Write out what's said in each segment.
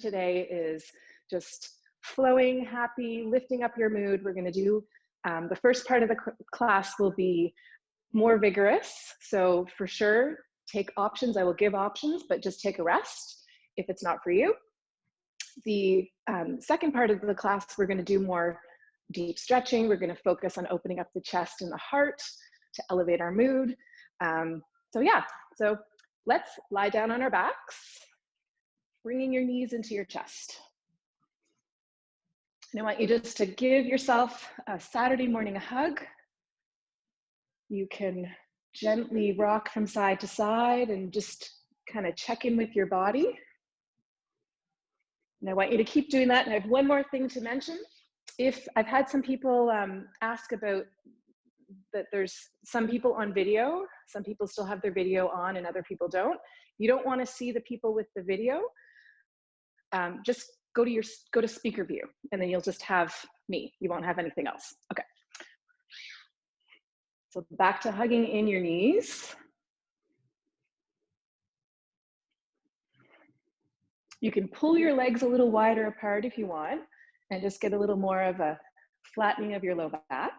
today is just flowing, happy, lifting up your mood. We're going to do the first part of the class will be more vigorous. So for sure, take options. I will give options, but just take a rest if it's not for you. The second part of the class, we're going to do more deep stretching. We're going to focus on opening up the chest and the heart to elevate our mood. So let's lie down on our backs, bringing your knees into your chest. And I want you just to give yourself a Saturday morning a hug. You can gently rock from side to side and just kind of check in with your body. And I want you to keep doing that. And I have one more thing to mention. If I've had some people ask about that there's some people on video, some people still have their video on and other people don't. You don't want to see the people with the video. Just go to speaker view and then you'll just have me. You won't have anything else. Okay. So back to hugging in your knees. You can pull your legs a little wider apart if you want and just get a little more of a flattening of your low back.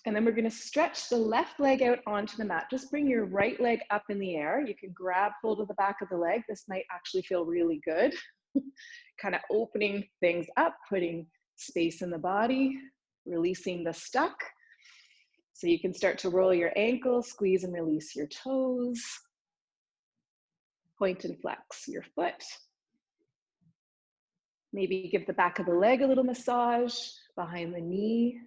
And then we're going to stretch the left leg out onto the mat. Just bring your right leg up in the air. You can grab hold of the back of the leg. This might actually feel really good. Kind of opening things up, putting space in the body, releasing the stuck. So you can start to roll your ankles, squeeze and release your toes. Point and flex your foot. Maybe give the back of the leg a little massage behind the knee.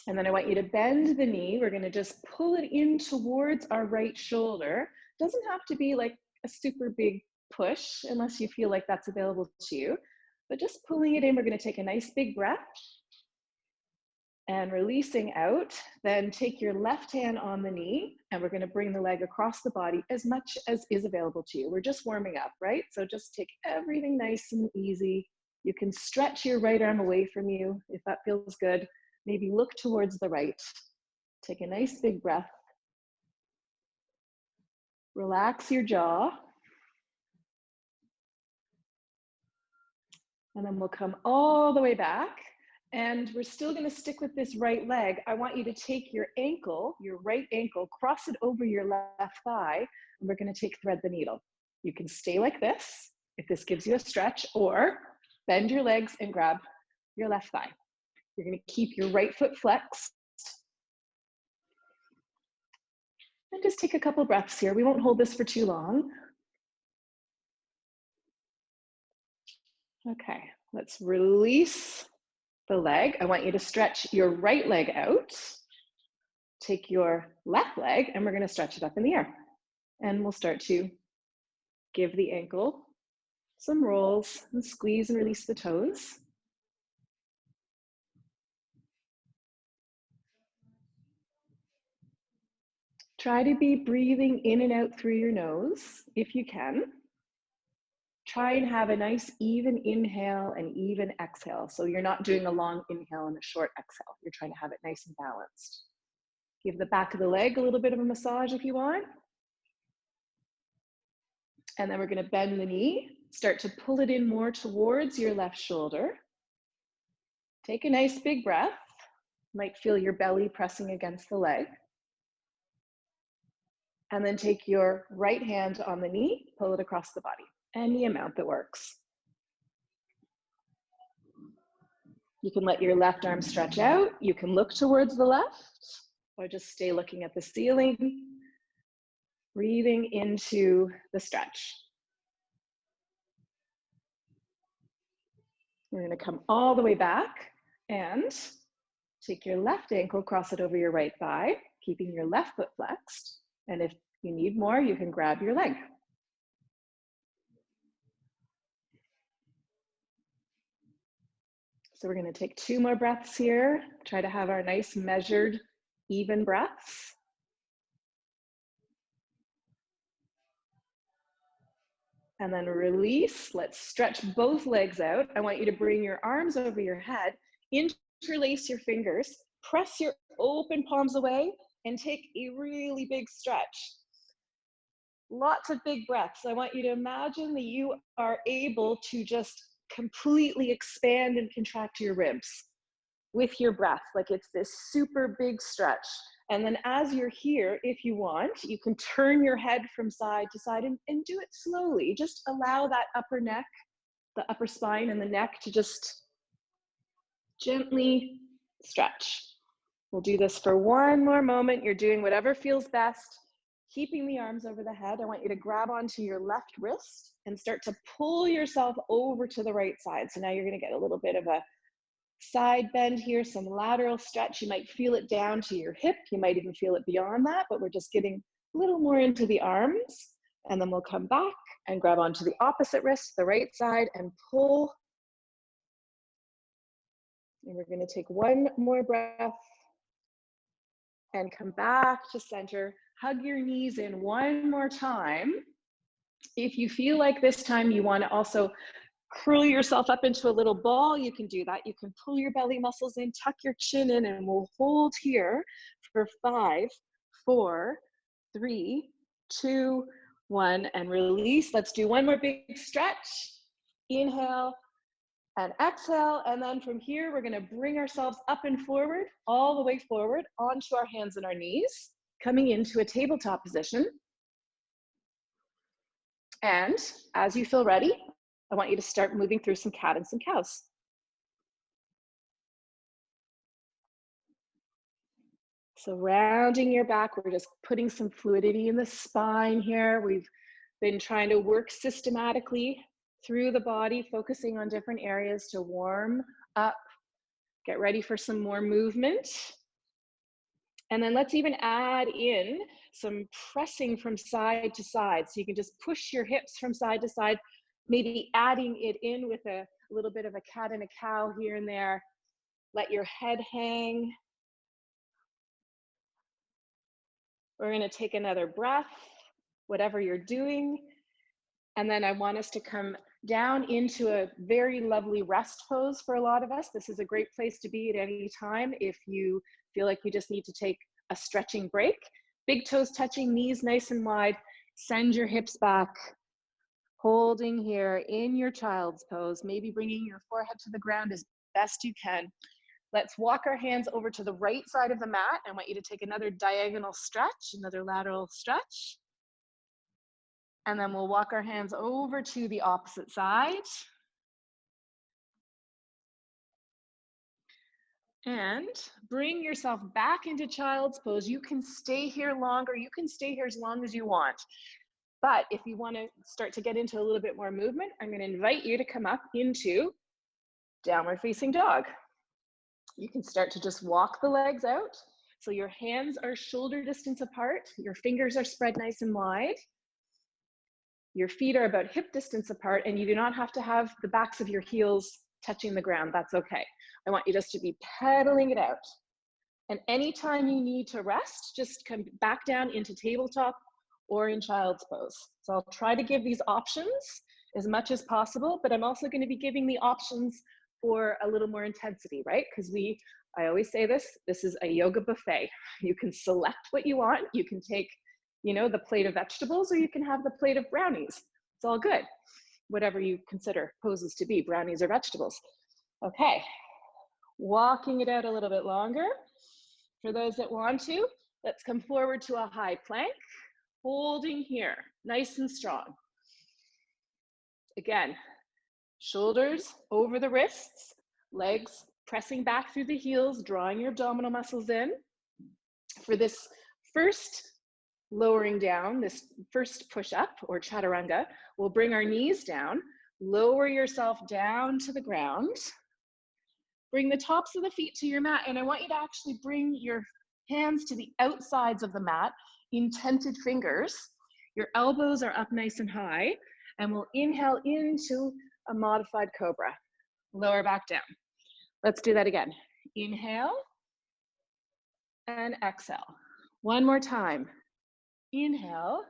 And then I want you to bend the knee. We're going to just pull it in towards our right shoulder. Doesn't have to be like a super big push unless you feel like that's available to you. But just pulling it in, we're going to take a nice big breath. And releasing out, then take your left hand on the knee and we're going to bring the leg across the body as much as is available to you. We're just warming up, right? So just take everything nice and easy. You can stretch your right arm away from you if that feels good. Maybe look towards the right. Take a nice big breath. Relax your jaw. And then we'll come all the way back. And we're still going to stick with this right leg. I want you to take your ankle, your right ankle, cross it over your left thigh, and we're going to thread the needle. You can stay like this if this gives you a stretch, or bend your legs and grab your left thigh. You're going to keep your right foot flexed. And just take a couple breaths here. We won't hold this for too long. Okay, let's release the leg. I want you to stretch your right leg out. Take your left leg and we're going to stretch it up in the air. And we'll start to give the ankle some rolls and squeeze and release the toes. Try to be breathing in and out through your nose if you can. Try and have a nice even inhale and even exhale. So you're not doing a long inhale and a short exhale. You're trying to have it nice and balanced. Give the back of the leg a little bit of a massage if you want. And then we're going to bend the knee. Start to pull it in more towards your left shoulder. Take a nice big breath. Might feel your belly pressing against the leg. And then take your right hand on the knee, pull it across the body. Any amount that works. You can let your left arm stretch out. You can look towards the left or just stay looking at the ceiling. Breathing into the stretch. We're going to come all the way back and take your left ankle, cross it over your right thigh, keeping your left foot flexed. And if you need more, you can grab your leg. So we're going to take 2 more breaths here. Try to have our nice measured, even breaths. And then release. Let's stretch both legs out. I want you to bring your arms over your head, interlace your fingers, press your open palms away, and take a really big stretch. Lots of big breaths. I want you to imagine that you are able to just completely expand and contract your ribs with your breath, like it's this super big stretch. And then as you're here, if you want, you can turn your head from side to side and do it slowly. Just allow that upper neck, the upper spine and the neck to just gently stretch. We'll do this for one more moment. You're doing whatever feels best. Keeping the arms over the head, I want you to grab onto your left wrist and start to pull yourself over to the right side. So now you're going to get a little bit of a side bend here, some lateral stretch. You might feel it down to your hip. You might even feel it beyond that, but we're just getting a little more into the arms. And then we'll come back and grab onto the opposite wrist, the right side, and pull. And we're going to take one more breath and come back to center. Hug your knees in one more time. If you feel like this time you want to also curl yourself up into a little ball, you can do that. You can pull your belly muscles in, tuck your chin in, and we'll hold here for 5, 4, 3, 2, 1, and release. Let's do one more big stretch. Inhale and exhale, and then from here, we're gonna bring ourselves up and forward, all the way forward, onto our hands and our knees, coming into a tabletop position. And as you feel ready, I want you to start moving through some cat and some cows. So rounding your back, we're just putting some fluidity in the spine here. We've been trying to work systematically through the body, focusing on different areas to warm up, get ready for some more movement. And then let's even add in some pressing from side to side. So you can just push your hips from side to side, maybe adding it in with a little bit of a cat and a cow here and there. Let your head hang. We're gonna take another breath, whatever you're doing. And then I want us to come down into a very lovely rest pose for a lot of us. This is a great place to be at any time if you feel like you just need to take a stretching break. Big toes touching, knees nice and wide. Send your hips back. Holding here in your child's pose, maybe bringing your forehead to the ground as best you can. Let's walk our hands over to the right side of the mat. I want you to take another diagonal stretch, another lateral stretch. And then we'll walk our hands over to the opposite side. And bring yourself back into child's pose. You can stay here longer. You can stay here as long as you want. But if you want to start to get into a little bit more movement, I'm going to invite you to come up into downward facing dog. You can start to just walk the legs out. So your hands are shoulder distance apart. Your fingers are spread nice and wide. Your feet are about hip distance apart, and you do not have to have the backs of your heels touching the ground. That's okay. I want you just to be pedaling it out. And anytime you need to rest, just come back down into tabletop or in child's pose. So I'll try to give these options as much as possible, but I'm also going to be giving the options for a little more intensity, right? Because I always say this is a yoga buffet. You can select what you want. You can take, the plate of vegetables, or you can have the plate of brownies. It's all good. Whatever you consider poses to be, brownies or vegetables. Okay, walking it out a little bit longer. For those that want to, let's come forward to a high plank, holding here, nice and strong. Again, shoulders over the wrists, legs pressing back through the heels, drawing your abdominal muscles in. For this first lowering down, this first push up or chaturanga, we'll bring our knees down, lower yourself down to the ground. Bring the tops of the feet to your mat, and I want you to actually bring your hands to the outsides of the mat in tented fingers. Your elbows are up nice and high, and we'll inhale into a modified cobra. Lower back down. Let's do that again. Inhale and exhale. One more time. Inhale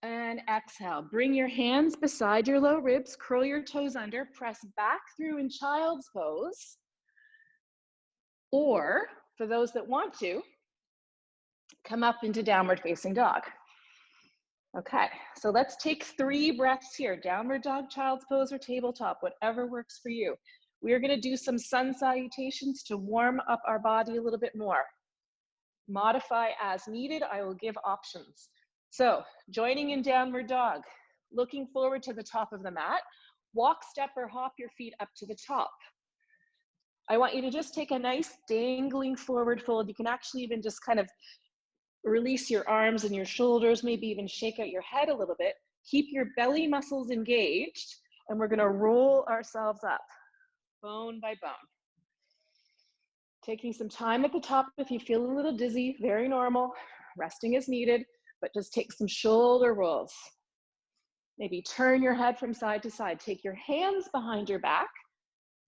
and exhale. Bring your hands beside your low ribs, curl your toes under, press back through in child's pose. Or for those that want to, Come up into downward facing dog. Okay, so let's take 3 breaths here. Downward dog, child's pose, or tabletop, whatever works for you. We are gonna do some sun salutations to warm up our body a little bit more. Modify as needed, I will give options. So, joining in downward dog, looking forward to the top of the mat, walk, step, or hop your feet up to the top. I want you to just take a nice dangling forward fold. You can actually even just kind of release your arms and your shoulders, maybe even shake out your head a little bit. Keep your belly muscles engaged, and we're gonna roll ourselves up, bone by bone. Taking some time at the top if you feel a little dizzy, very normal. Resting is needed, but just take some shoulder rolls. Maybe turn your head from side to side. Take your hands behind your back.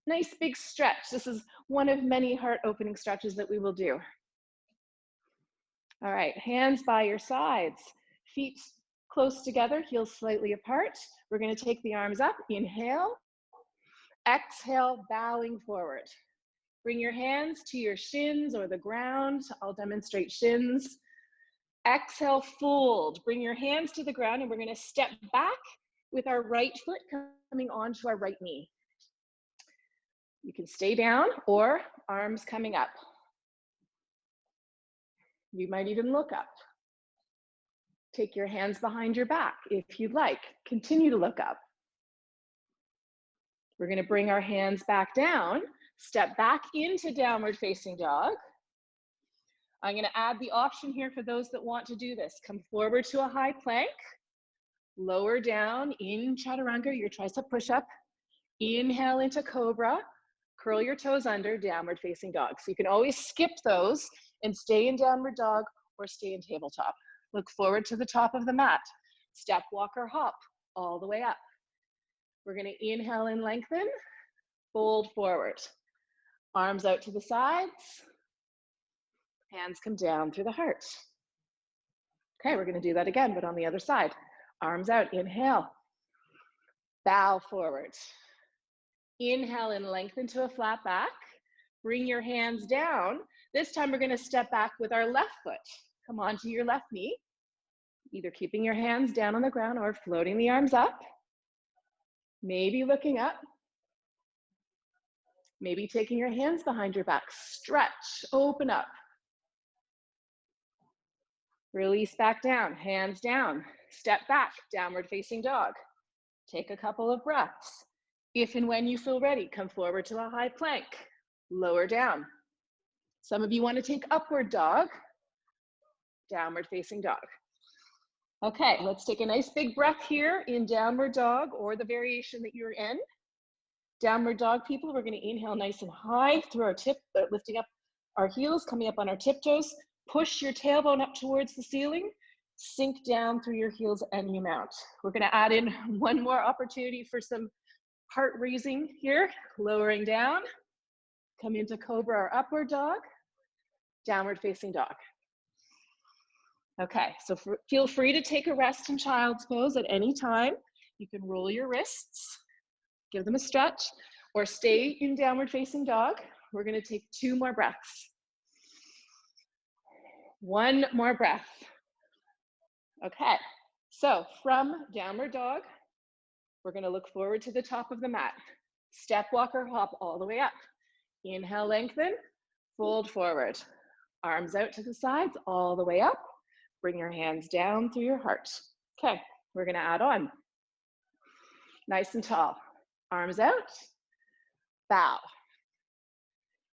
Nice big stretch. This is one of many heart opening stretches that we will do. All right, hands by your sides, feet close together, heels slightly apart. We're gonna take the arms up, inhale, exhale, bowing forward. Bring your hands to your shins or the ground. I'll demonstrate shins. Exhale, fold. Bring your hands to the ground, and we're gonna step back with our right foot coming onto our right knee. You can stay down or arms coming up. You might even look up. Take your hands behind your back if you'd like. Continue to look up. We're gonna bring our hands back down, step back into downward facing dog. I'm gonna add the option here for those that want to do this. Come forward to a high plank, lower down in chaturanga, your tricep push-up. Inhale into cobra, curl your toes under, downward facing dog. So you can always skip those and stay in downward dog or stay in tabletop. Look forward to the top of the mat. Step, walk, or hop all the way up. We're gonna inhale and lengthen, fold forward. Arms out to the sides, hands come down through the heart. Okay, we're gonna do that again, but on the other side. Arms out, inhale, bow forward. Inhale and lengthen to a flat back. Bring your hands down. This time we're gonna step back with our left foot. Come onto your left knee, either keeping your hands down on the ground or floating the arms up. Maybe looking up. Maybe taking your hands behind your back. Stretch, open up. Release back down, hands down. Step back, downward facing dog. Take a couple of breaths. If and when you feel ready, come forward to a high plank. Lower down. Some of you want to take upward dog, downward facing dog. Okay, let's take a nice big breath here in downward dog or the variation that you're in. Downward dog, people, we're going to inhale nice and high through our lifting up our heels, coming up on our tiptoes. Push your tailbone up towards the ceiling. Sink down through your heels and you mount. We're going to add in one more opportunity for some heart raising here. Lowering down. Come into cobra or upward dog. Downward facing dog. Okay, so feel free to take a rest in child's pose at any time. You can roll your wrists, give them a stretch, or stay in downward facing dog. We're gonna take 2 more breaths. 1 more breath. Okay, so from downward dog, we're gonna look forward to the top of the mat. Step, walk, or hop all the way up. Inhale, lengthen, fold forward. Arms out to the sides, all the way up. Bring your hands down through your heart. Okay, we're gonna add on. Nice and tall. Arms out, bow.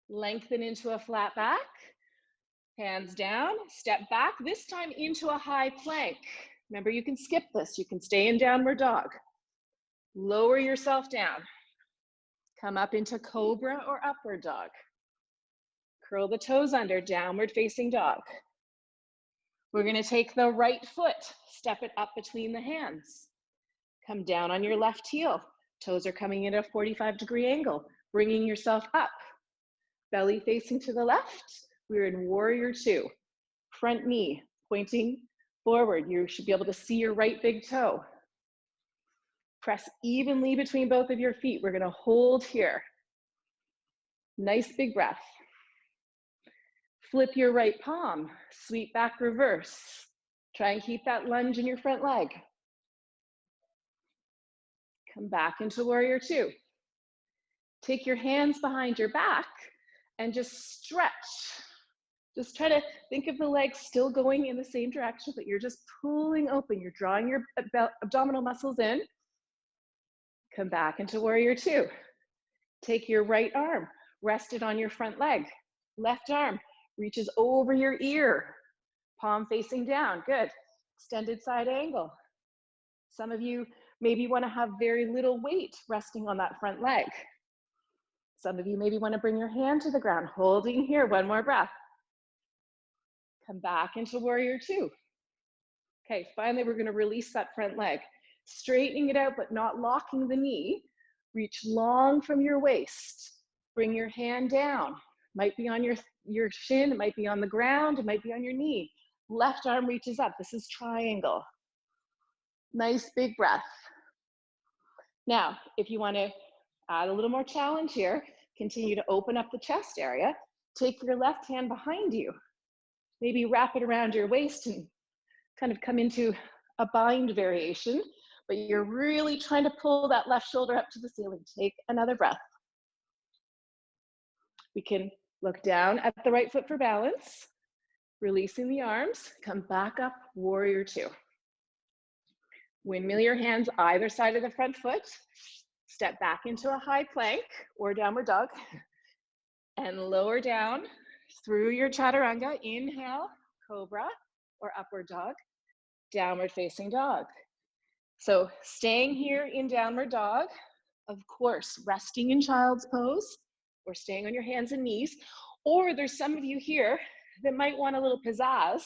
Lengthen into a flat back. Hands down, step back, this time into a high plank. Remember, you can skip this. You can stay in downward dog. Lower yourself down. Come up into cobra or upward dog. Curl the toes under, downward facing dog. We're gonna take the right foot, step it up between the hands. Come down on your left heel. Toes are coming in at a 45-degree angle, bringing yourself up. Belly facing to the left. We're in warrior 2. Front knee pointing forward. You should be able to see your right big toe. Press evenly between both of your feet. We're gonna hold here. Nice big breath. Flip your right palm, sweep back, reverse. Try and keep that lunge in your front leg. Come back into warrior two. Take your hands behind your back and just stretch. Just try to think of the legs still going in the same direction, but you're just pulling open. You're drawing your abdominal muscles in. Come back into warrior two. Take your right arm, rest it on your front leg. Left arm reaches over your ear, palm facing down. Good. Extended side angle. Some of you maybe want to have very little weight resting on that front leg. Some of you maybe want to bring your hand to the ground, holding here. One more breath. Come back into warrior two. Okay, finally, we're going to release that front leg. Straightening it out, but not locking the knee. Reach long from your waist. Bring your hand down. Might be on your shin, it might be on the ground, it might be on your knee. Left arm reaches up. This is triangle. Nice big breath. Now, if you want to add a little more challenge here, continue to open up the chest area. Take your left hand behind you. Maybe wrap it around your waist and kind of come into a bind variation, but you're really trying to pull that left shoulder up to the ceiling. Take another breath. We can look down at the right foot for balance, releasing the arms, come back up, warrior two. Windmill your hands either side of the front foot, step back into a high plank or downward dog, and lower down through your chaturanga. Inhale, cobra or upward dog, downward facing dog. So staying here in downward dog, of course, resting in child's pose or staying on your hands and knees, or there's some of you here that might want a little pizzazz.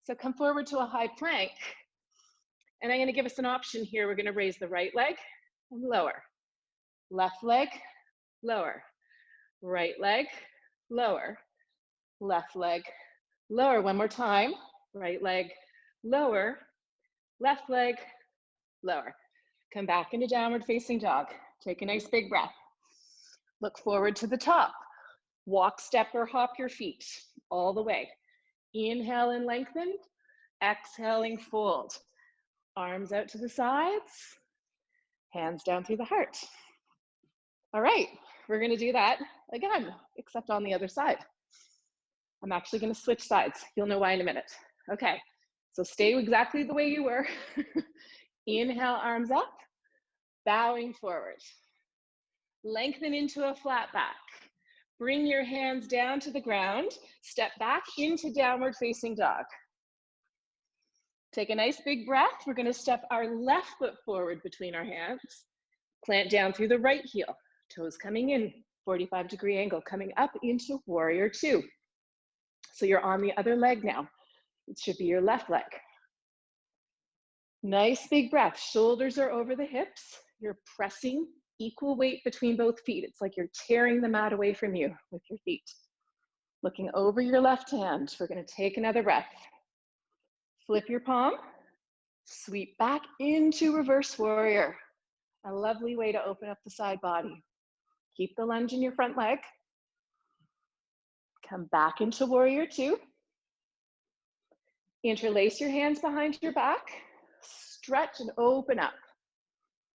So come forward to a high plank, and I'm going to give us an option here. We're going to raise the right leg and lower, left leg, lower, right leg, lower, left leg, lower. One more time, right leg, lower, left leg, lower. Come back into downward facing dog. Take a nice big breath. Look forward to the top. Walk, step, or hop your feet all the way. Inhale and lengthen. Exhaling, fold. Arms out to the sides. Hands down through the heart. All right, we're going to do that again, except on the other side. I'm actually going to switch sides. You'll know why in a minute. Okay, so stay exactly the way you were. Inhale, arms up, bowing forward. Lengthen into a flat back. Bring your hands down to the ground. Step back into downward facing dog. Take a nice big breath. We're going to step our left foot forward between our hands. Plant down through the right heel. Toes coming in, 45-degree angle, coming up into warrior two. So you're on the other leg now. It should be your left leg. Nice big breath. Shoulders are over the hips. You're pressing equal weight between both feet. It's like you're tearing the mat away from you with your feet. Looking over your left hand. We're going to take another breath. Flip your palm. Sweep back into reverse warrior. A lovely way to open up the side body. Keep the lunge in your front leg. Come back into warrior two. Interlace your hands behind your back. Stretch and open up.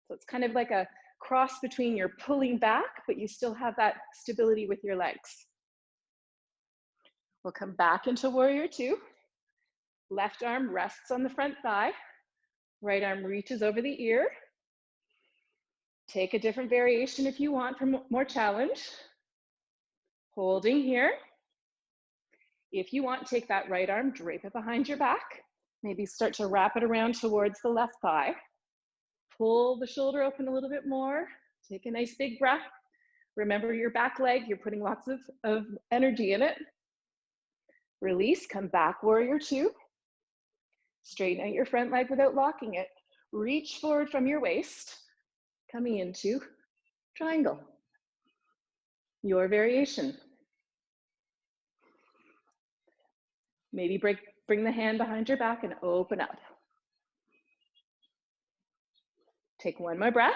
So it's kind of like a cross between you're pulling back, but you still have that stability with your legs. We'll come back into warrior two. Left arm rests on the front thigh. Right arm reaches over the ear. Take a different variation if you want for more challenge. Holding here. If you want, take that right arm, drape it behind your back. Maybe start to wrap it around towards the left thigh. Pull the shoulder open a little bit more. Take a nice big breath. Remember your back leg, you're putting lots of energy in it. Release, come back, warrior two. Straighten out your front leg without locking it. Reach forward from your waist, coming into triangle. Your variation. Maybe bring the hand behind your back and open up. Take one more breath.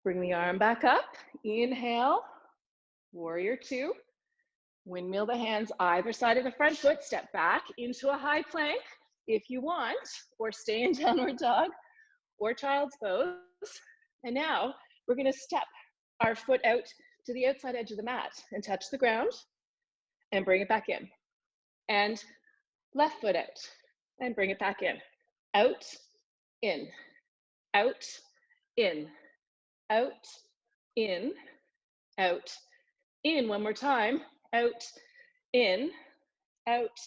Bring the arm back up. Inhale, warrior two. Windmill the hands either side of the front foot, step back into a high plank if you want, or stay in downward dog or child's pose. And now we're gonna step our foot out to the outside edge of the mat and touch the ground and bring it back in. And left foot out and bring it back in. Out, in, out, in, out, in, out, in. One more time. Out, in, out,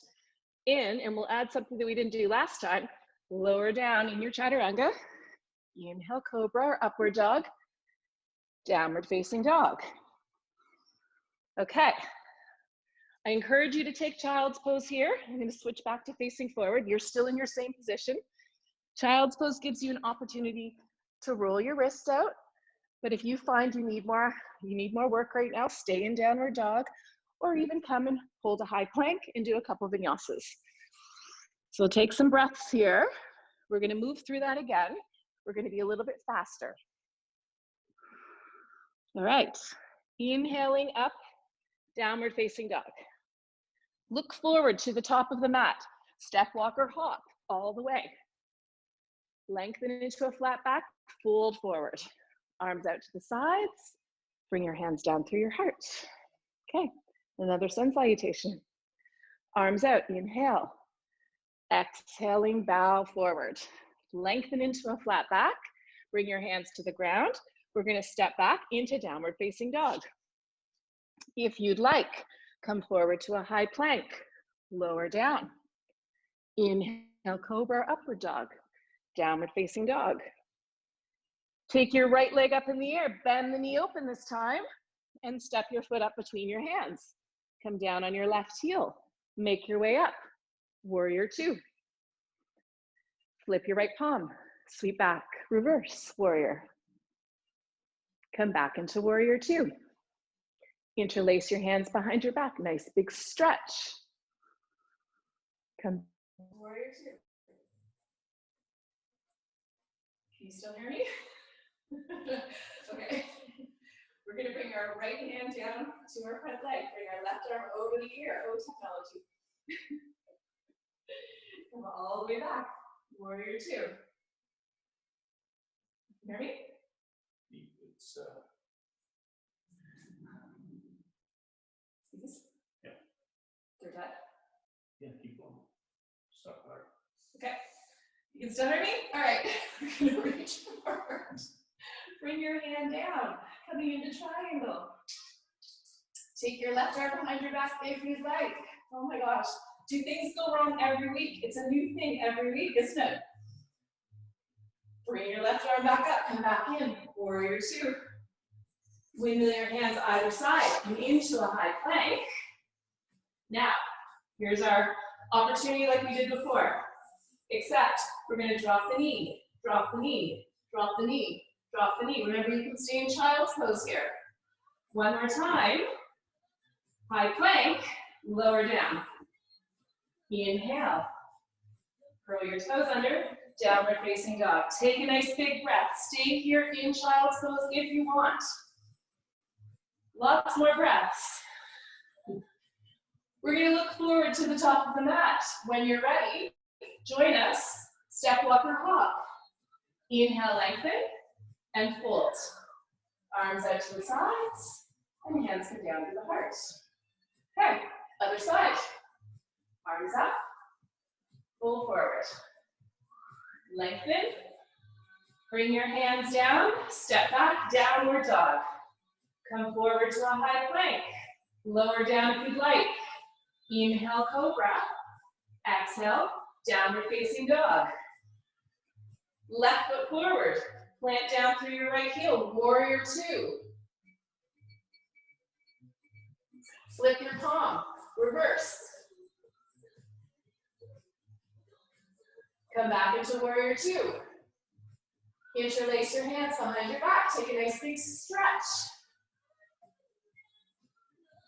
in. And we'll add something that we didn't do last time. Lower down in your chaturanga. Inhale, cobra or upward dog. Downward facing dog. Okay. I encourage you to take child's pose here. I'm going to switch back to facing forward. You're still in your same position. Child's pose gives you an opportunity to roll your wrists out. But if you find you need more work right now, stay in downward dog, or even come and hold a high plank and do a couple of vinyasas. So take some breaths here. We're going to move through that again. We're going to be a little bit faster. All right. Inhaling up, downward facing dog. Look forward to the top of the mat. Step, walk, or hop all the way. Lengthen into a flat back, fold forward. Arms out to the sides. Bring your hands down through your heart. Okay, another sun salutation. Arms out, inhale. Exhaling, bow forward. Lengthen into a flat back. Bring your hands to the ground. We're gonna step back into downward facing dog. If you'd like, come forward to a high plank, lower down. Inhale, cobra or upward dog, downward facing dog. Take your right leg up in the air, bend the knee open this time, and step your foot up between your hands. Come down on your left heel, make your way up, warrior two. Flip your right palm, sweep back, reverse, warrior. Come back into warrior two. Interlace your hands behind your back, nice big stretch. Come, warrior two. Can you still hear me? Okay. We're gonna bring our right hand down to our front leg, bring our left arm over the ear, oh technology. Come all the way back, warrior two. You hear me? It's, yeah. Third time? Yeah, keep going. Stop there. Okay. You can still hear me? All right. We're gonna reach forward. Bring your hand down, coming into triangle. Take your left arm behind your back if you'd like. Oh my gosh. Do things go wrong every week? It's a new thing every week, isn't it? Bring your left arm back up, come back in, warrior two. Windmill your hands either side, come into a high plank. Now, here's our opportunity like we did before, except we're gonna drop the knee, drop the knee, drop the knee, drop the knee. Remember, you can stay in child's pose here. One more time, high plank, lower down. Inhale, curl your toes under, downward facing dog. Take a nice big breath. Stay here in child's pose if you want. Lots more breaths. We're gonna look forward to the top of the mat. When you're ready, join us, step, walk, or hop. Inhale, lengthen, and fold. Arms out to the sides, and hands come down to the heart. Okay, other side. Arms up, pull forward. Lengthen, bring your hands down, step back, downward dog. Come forward to a high plank. Lower down if you'd like. Inhale, cobra. Exhale, downward facing dog. Left foot forward. Plant down through your right heel, warrior two. Flip your palm, reverse. Come back into warrior two. Interlace your hands behind your back. Take a nice big stretch.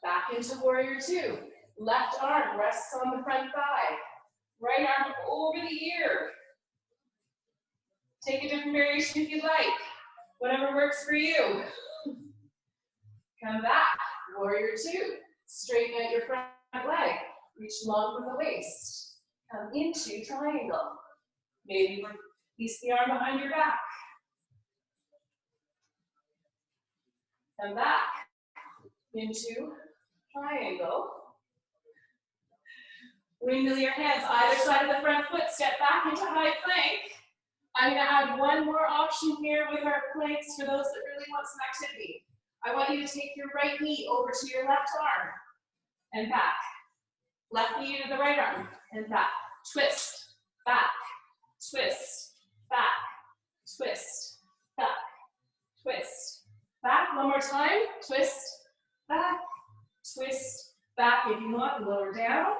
Back into warrior two. Left arm rests on the front thigh. Right arm over the ear. Take a different variation if you'd like. Whatever works for you. Come back, warrior two. Straighten out your front leg. Reach long from the waist. Come into triangle. Maybe release the arm behind your back. Come back into triangle. Windmill your hands either side of the front foot. Step back into high plank. I'm going to add one more option here with our planks for those that really want some activity. I want you to take your right knee over to your left arm and back. Left knee to the right arm and back. Twist, back, twist, back, twist, back, twist, back. One more time. Twist, back, twist, back. If you want, lower down.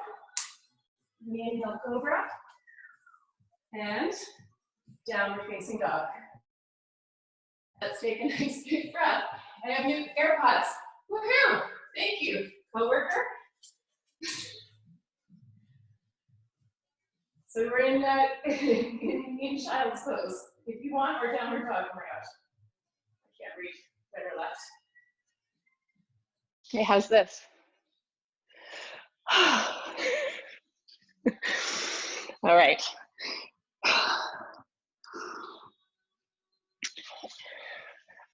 Inhale, cobra. And downward facing dog. Let's take a nice big breath. I have new AirPods. Woohoo! Thank you, coworker. So we're in child's pose. If you want, or downward dog. Oh my gosh. I can't reach right or left. Okay, how's this? All right.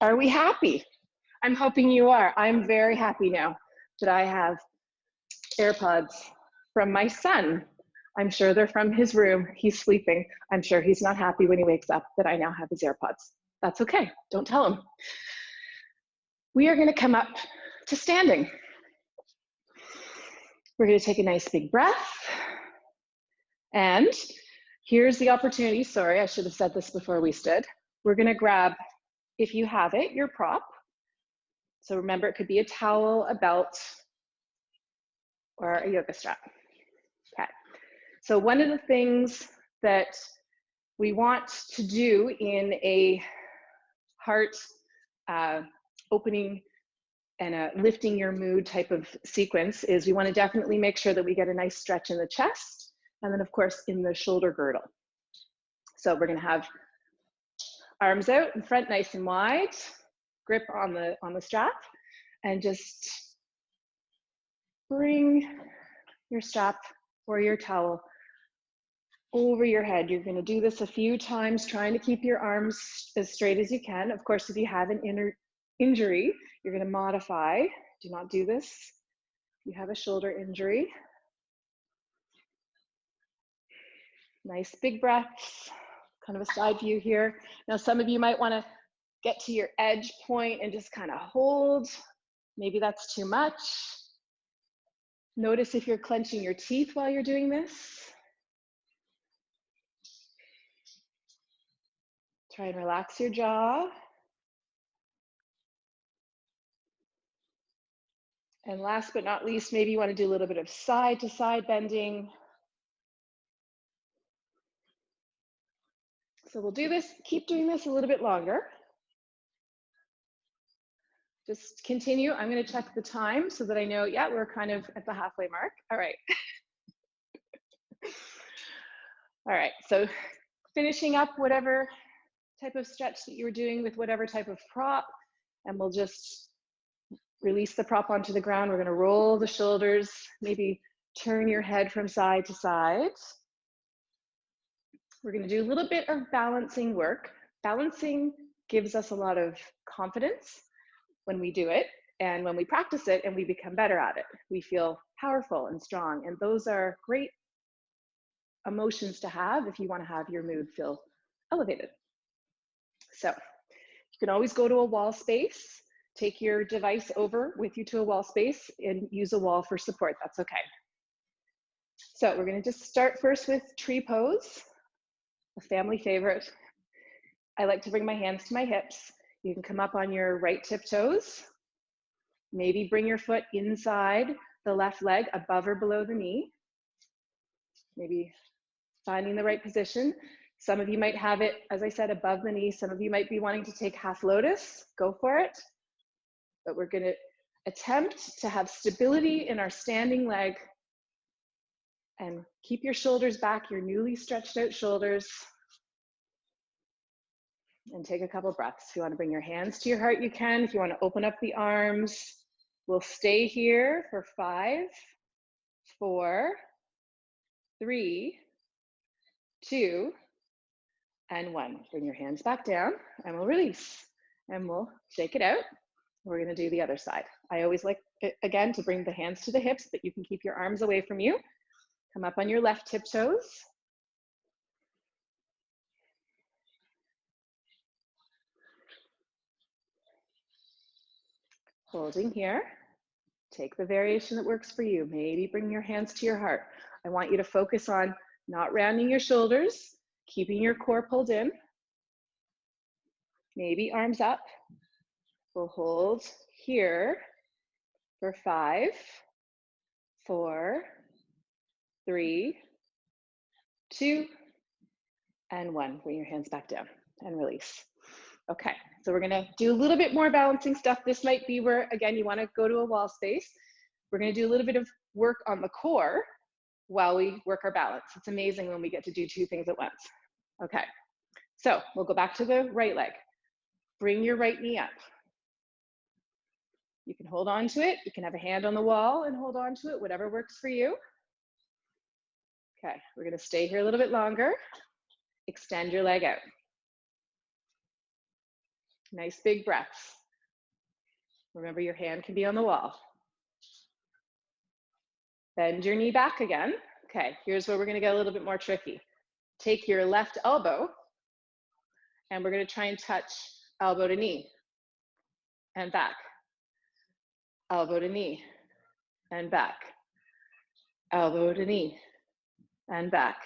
Are we happy? I'm hoping you are. I'm very happy now that I have AirPods from my son. I'm sure they're from his room. He's sleeping. I'm sure he's not happy when he wakes up that I now have his AirPods. That's okay. Don't tell him. We are going to come up to standing. We're going to take a nice big breath. And here's the opportunity. Sorry, I should have said this before we stood. We're going to grab, if you have it, your prop. So remember, it could be a towel, a belt, or a yoga strap. Okay. So one of the things that we want to do in a heart opening and a lifting your mood type of sequence is we want to definitely make sure that we get a nice stretch in the chest and then of course in the shoulder girdle. So we're going to have arms out in front nice and wide, grip on the strap, and just bring your strap or your towel over your head. You're going to do this a few times, trying to keep your arms as straight as you can. Of course, if you have an injury, you're going to modify. Do not do this. If you have a shoulder injury. Nice big breaths, kind of a side view here. Now, some of you might want to get to your edge point and just kind of hold. Maybe that's too much. Notice if you're clenching your teeth while you're doing this. Try and relax your jaw. And last but not least, maybe you want to do a little bit of side to side bending. So we'll do this, keep doing this a little bit longer. Just continue. I'm going to check the time so that I know, yeah, we're kind of at the halfway mark. All right. All right, so finishing up whatever type of stretch that you were doing with whatever type of prop, and we'll just release the prop onto the ground. We're going to roll the shoulders, maybe turn your head from side to side. We're going to do a little bit of balancing work. Balancing gives us a lot of confidence when we do it, and when we practice it and we become better at it. We feel powerful and strong, and those are great emotions to have if you want to have your mood feel elevated. So you can always go to a wall space, take your device over with you to a wall space and use a wall for support. That's okay. So we're going to just start first with tree pose, a family favorite. I like to bring my hands to my hips. You can come up on your right tiptoes. Maybe bring your foot inside the left leg, above or below the knee. Maybe finding the right position. Some of you might have it, as I said, above the knee. Some of you might be wanting to take half lotus. Go for it. But we're going to attempt to have stability in our standing leg and keep your shoulders back, your newly stretched out shoulders. And take a couple breaths. If you want to bring your hands to your heart, you can. If you want to open up the arms, We'll stay here for 5, 4, 3, 2, and 1. Bring your hands back down and we'll release and we'll shake it out. We're gonna do the other side. I always like, again, to bring the hands to the hips, but you can keep your arms away from you. Come up on your left tiptoes. Holding here. Take the variation that works for you. Maybe bring your hands to your heart. I want you to focus on not rounding your shoulders, keeping your core pulled in. Maybe arms up. We'll hold here for 5, 4, 3, 2, and 1. Bring your hands back down and release. Okay, so we're gonna do a little bit more balancing stuff. This might be where, again, you wanna go to a wall space. We're gonna do a little bit of work on the core while we work our balance. It's amazing when we get to do 2 things at once. Okay, so we'll go back to the right leg. Bring your right knee up. You can hold on to it. You can have a hand on the wall and hold on to it, whatever works for you. Okay, we're gonna stay here a little bit longer. Extend your leg out. Nice big breaths. Remember, your hand can be on the wall. Bend your knee back again. Okay, here's where we're gonna get a little bit more tricky. Take your left elbow and we're gonna try and touch elbow to knee and back. Elbow to knee and back. Elbow to knee and back.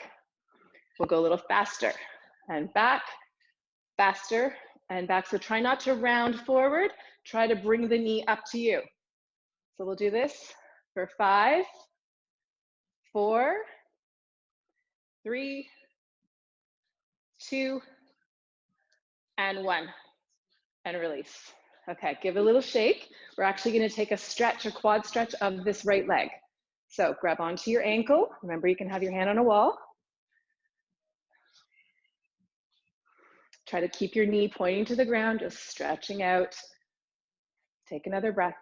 We'll go a little faster and back, faster and back. So try not to round forward. Try to bring the knee up to you. So we'll do this for 5, 4, 3, 2, and 1, and release. Okay, give it a little shake. We're actually gonna take a stretch, a quad stretch of this right leg. So grab onto your ankle. Remember, you can have your hand on a wall. Try to keep your knee pointing to the ground, just stretching out. Take another breath.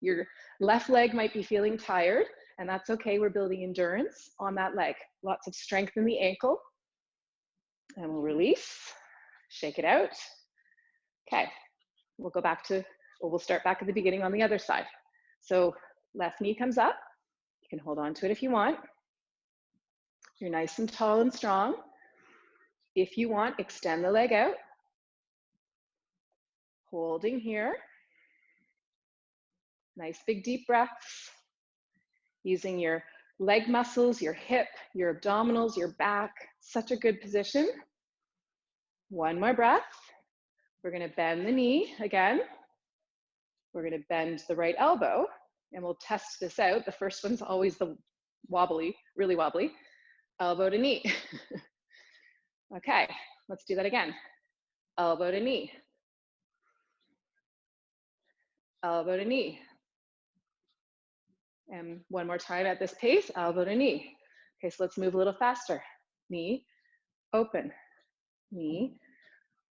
Your left leg might be feeling tired, and that's okay. We're building endurance on that leg. Lots of strength in the ankle. And we'll release, shake it out. Okay, we'll go back to, or we'll start back at the beginning on the other side. So left knee comes up. You can hold on to it if you want. You're nice and tall and strong. If you want, extend the leg out. Holding here. Nice big deep breaths. Using your leg muscles, your hip, your abdominals, your back. Such a good position. One more breath. We're gonna bend the knee again. We're gonna bend the right elbow and we'll test this out. The first one's always the wobbly, really wobbly. Elbow to knee. Okay, let's do that again. Elbow to knee. Elbow to knee. And one more time at this pace, elbow to knee. Okay, so let's move a little faster. Knee, open, knee,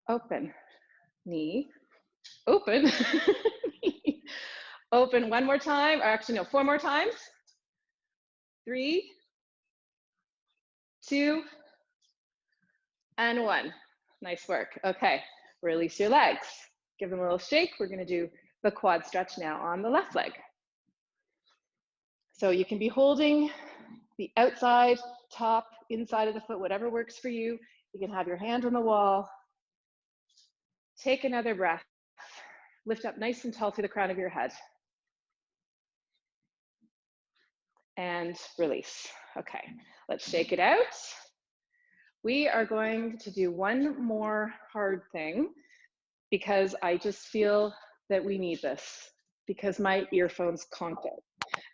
open, knee, open, knee, open. One more time, or actually no, 4 more times. 3, 2, and 1. Nice work. Okay, release your legs. Give them a little shake. We're gonna do the quad stretch now on the left leg. So you can be holding the outside, top, inside of the foot, whatever works for you. You can have your hand on the wall. Take another breath. Lift up nice and tall through the crown of your head. And release. Okay, let's shake it out. We are going to do one more hard thing because I just feel that we need this because my earphones conked out.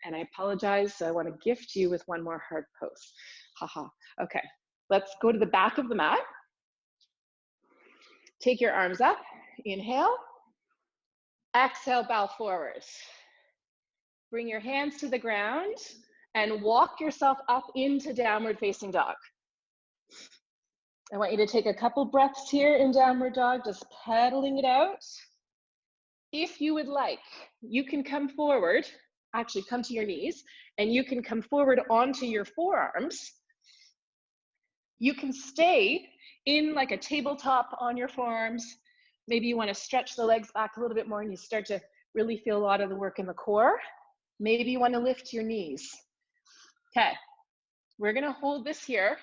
And I apologize, so I want to gift you with one more hard pose. Haha. Okay, let's go to the back of the mat. Take your arms up, inhale. Exhale, bow forward. Bring your hands to the ground and walk yourself up into downward facing dog. I want you to take a couple breaths here in downward dog, just pedaling it out. If you would like, you can come forward, actually come to your knees, and you can come forward onto your forearms. You can stay in like a tabletop on your forearms. Maybe you want to stretch the legs back a little bit more and you start to really feel a lot of the work in the core. Maybe you want to lift your knees. Okay, we're going to hold this here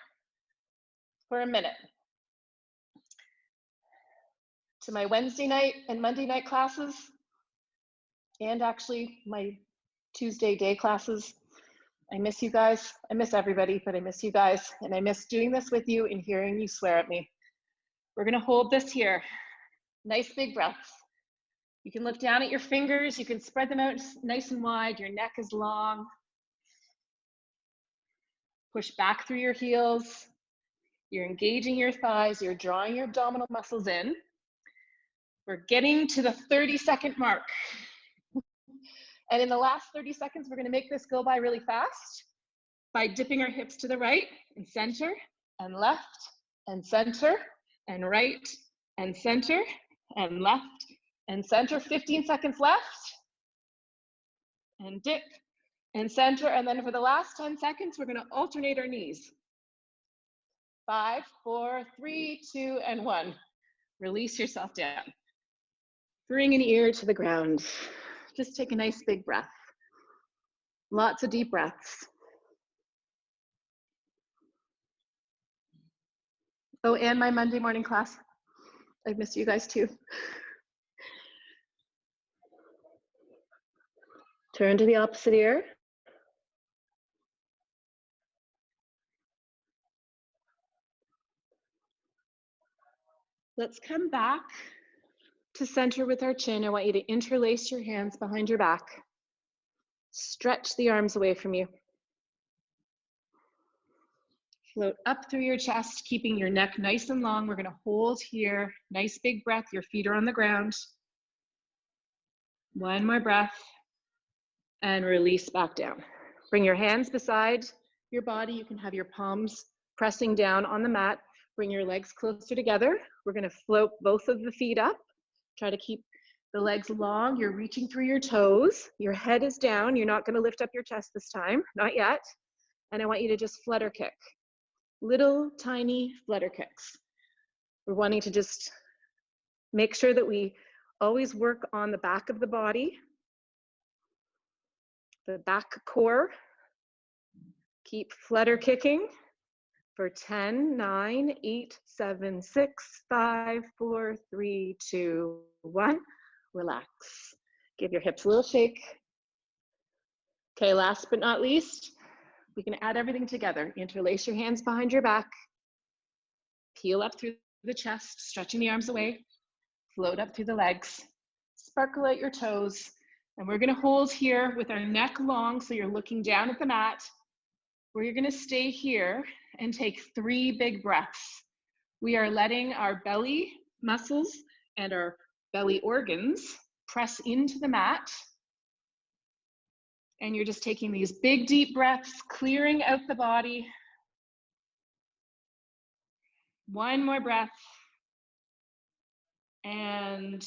for a minute. To my Wednesday night and Monday night classes, and actually my Tuesday day classes, I miss you guys. I miss everybody, but I miss you guys. And I miss doing this with you and hearing you swear at me. We're going to hold this here. Nice big breaths. You can look down at your fingers. You can spread them out nice and wide. Your neck is long. Push back through your heels. You're engaging your thighs. You're drawing your abdominal muscles in. We're getting to the 30-second mark. And in the last 30 seconds, we're going to make this go by really fast by dipping our hips to the right and center and left and center and right and center and left and center. 15 seconds left. And dip and center. And then for the last 10 seconds, we're going to alternate our knees. 5, 4, 3, 2, and 1. Release yourself down. Bring an ear to the ground. Just take a nice big breath. Lots of deep breaths. Oh, and my Monday morning class. I miss you guys too. Turn to the opposite ear. Let's come back to center with our chin. I want you to interlace your hands behind your back. Stretch the arms away from you. Float up through your chest, keeping your neck nice and long. We're going to hold here. Nice big breath. Your feet are on the ground. One more breath. And release back down. Bring your hands beside your body. You can have your palms pressing down on the mat. Bring your legs closer together. We're going to float both of the feet up. Try to keep the legs long. You're reaching through your toes. Your head is down. You're not going to lift up your chest this time. Not yet. And I want you to just flutter kick. Little tiny flutter kicks. We're wanting to just make sure that we always work on the back of the body, the back core. Keep flutter kicking for 10, 9, 8, 7, 6, 5, 4, 3, 2, 1. Relax. Give your hips a little shake. Okay, last but not least, we can add everything together. Interlace your hands behind your back. Peel up through the chest, stretching the arms away. Float up through the legs. Sparkle out your toes. And we're going to hold here with our neck long, so you're looking down at the mat, where you're going to stay here and take 3 big breaths. We are letting our belly muscles and our belly organs press into the mat. And you're just taking these big, deep breaths, clearing out the body. One more breath. And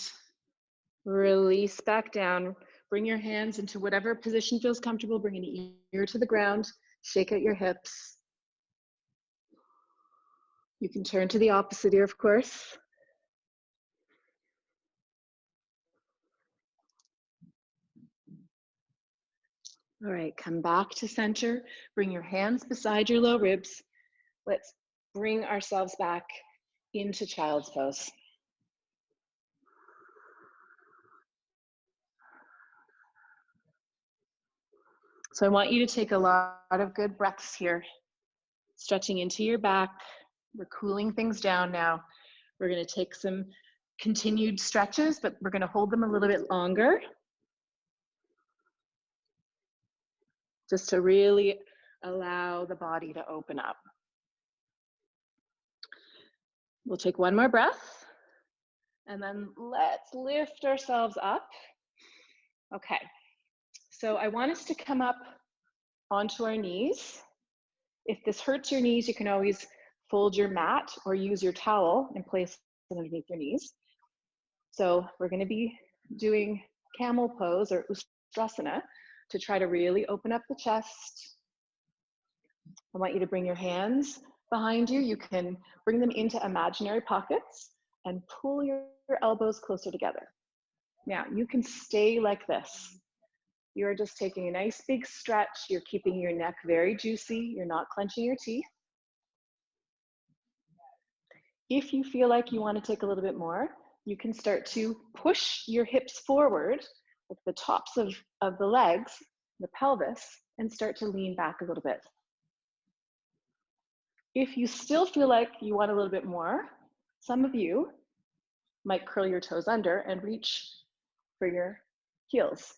release back down. Bring your hands into whatever position feels comfortable. Bring an ear to the ground. Shake out your hips. You can turn to the opposite ear, of course. All right, come back to center. Bring your hands beside your low ribs. Let's bring ourselves back into child's pose. So I want you to take a lot of good breaths here, stretching into your back. We're cooling things down now. We're going to take some continued stretches, but we're going to hold them a little bit longer, just to really allow the body to open up. We'll take one more breath, and then let's lift ourselves up. Okay, so I want us to come up onto our knees. If this hurts your knees, you can always fold your mat or use your towel and place it underneath your knees. So we're going to be doing Camel Pose or Ustrasana to try to really open up the chest. I want you to bring your hands behind you. You can bring them into imaginary pockets and pull your elbows closer together. Now, you can stay like this. You're just taking a nice big stretch. You're keeping your neck very juicy. You're not clenching your teeth. If you feel like you want to take a little bit more, you can start to push your hips forward with the tops of the legs, the pelvis, and start to lean back a little bit. If you still feel like you want a little bit more, some of you might curl your toes under and reach for your heels.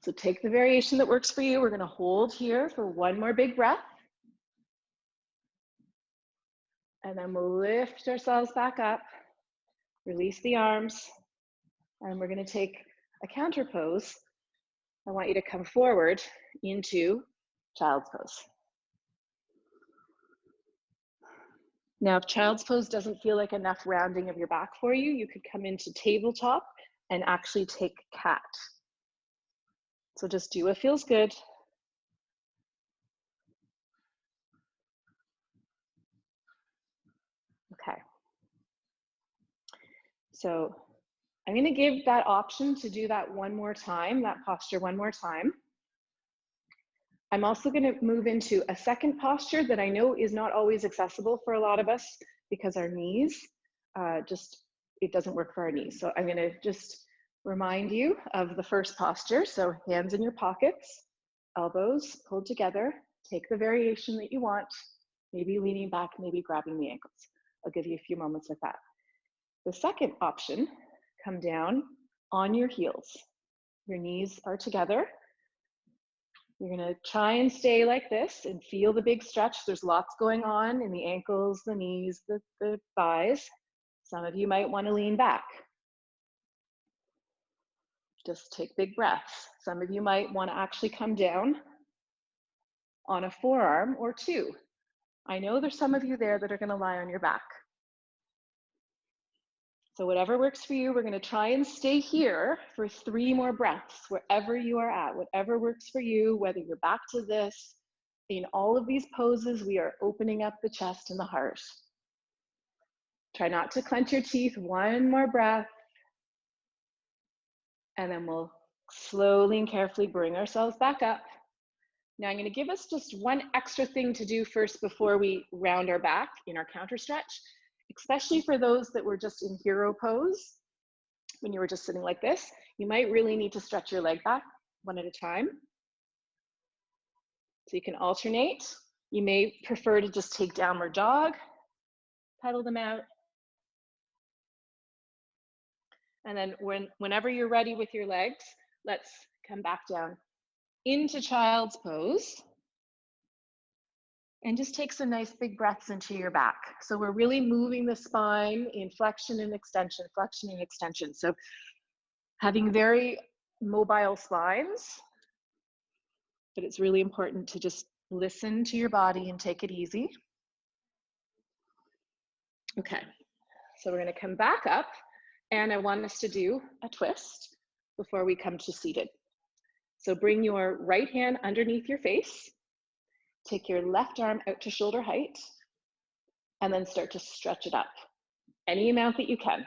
So take the variation that works for you. We're going to hold here for one more big breath. And then we'll lift ourselves back up, release the arms, and we're going to take a counter pose. I want you to come forward into child's pose. Now, if child's pose doesn't feel like enough rounding of your back for you, you could come into tabletop and actually take cat. So just do what feels good. Okay. So I'm going to give that option to do that one more time, that posture one more time. I'm also going to move into a second posture that I know is not always accessible for a lot of us because our knees, it doesn't work for our knees. So I'm going to just remind you of the first posture. So hands in your pockets, elbows pulled together. Take the variation that you want, maybe leaning back, maybe grabbing the ankles. I'll give you a few moments with that. The second option, come down on your heels. Your knees are together. You're gonna try and stay like this and feel the big stretch. There's lots going on in the ankles, the knees, the thighs. Some of you might wanna lean back. Just take big breaths. Some of you might wanna actually come down on a forearm or two. I know there's some of you there that are gonna lie on your back. So whatever works for you, we're gonna try and stay here for 3 more breaths, wherever you are at, whatever works for you, whether you're back to this. In all of these poses, we are opening up the chest and the heart. Try not to clench your teeth. 1 more breath. And then we'll slowly and carefully bring ourselves back up. Now I'm gonna give us just one extra thing to do first before we round our back in our counter stretch. Especially for those that were just in hero pose, when you were just sitting like this, you might really need to stretch your leg back one at a time. So you can alternate. You may prefer to just take downward dog, pedal them out. And then whenever you're ready with your legs, let's come back down into child's pose. And just take some nice big breaths into your back. So we're really moving the spine in flexion and extension, flexion and extension. So having very mobile spines, but it's really important to just listen to your body and take it easy. Okay, so we're gonna come back up and I want us to do a twist before we come to seated. So bring your right hand underneath your face. Take your left arm out to shoulder height and then start to stretch it up. Any amount that you can.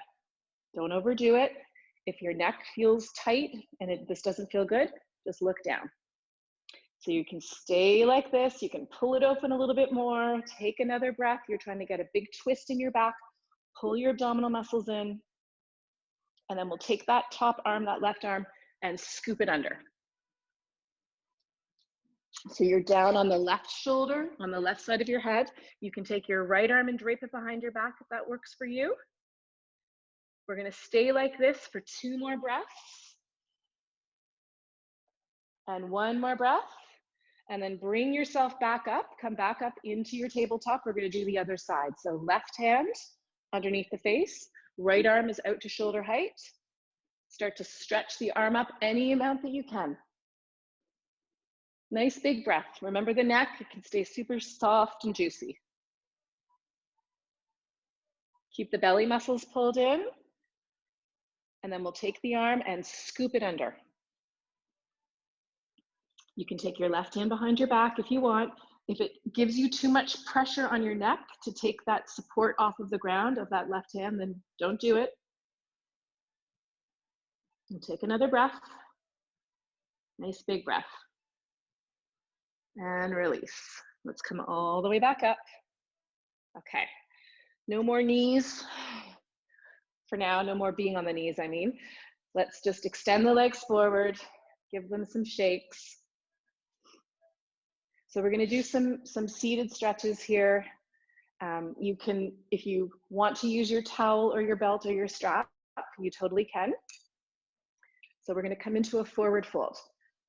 Don't overdo it. If your neck feels tight and this doesn't feel good, just look down. So you can stay like this. You can pull it open a little bit more. Take another breath. You're trying to get a big twist in your back. Pull your abdominal muscles in. And then we'll take that top arm, that left arm, and scoop it under. So you're down on the left shoulder, on the left side of your head. You can take your right arm and drape it behind your back if that works for you. We're gonna stay like this for 2 more breaths. And 1 more breath. And then bring yourself back up, come back up into your tabletop. We're gonna do the other side. So left hand underneath the face, right arm is out to shoulder height. Start to stretch the arm up any amount that you can. Nice big breath. Remember the neck, it can stay super soft and juicy. Keep the belly muscles pulled in. And then we'll take the arm and scoop it under. You can take your left hand behind your back if you want. If it gives you too much pressure on your neck to take that support off of the ground of that left hand, then don't do it. And take another breath. Nice big breath. And release. Let's come all the way back up. Okay, no more knees. For now, no more being on the knees, I mean. Let's just extend the legs forward, give them some shakes. So we're gonna do some seated stretches here. You can, if you want to use your towel or your belt or your strap, you totally can. So we're gonna come into a forward fold.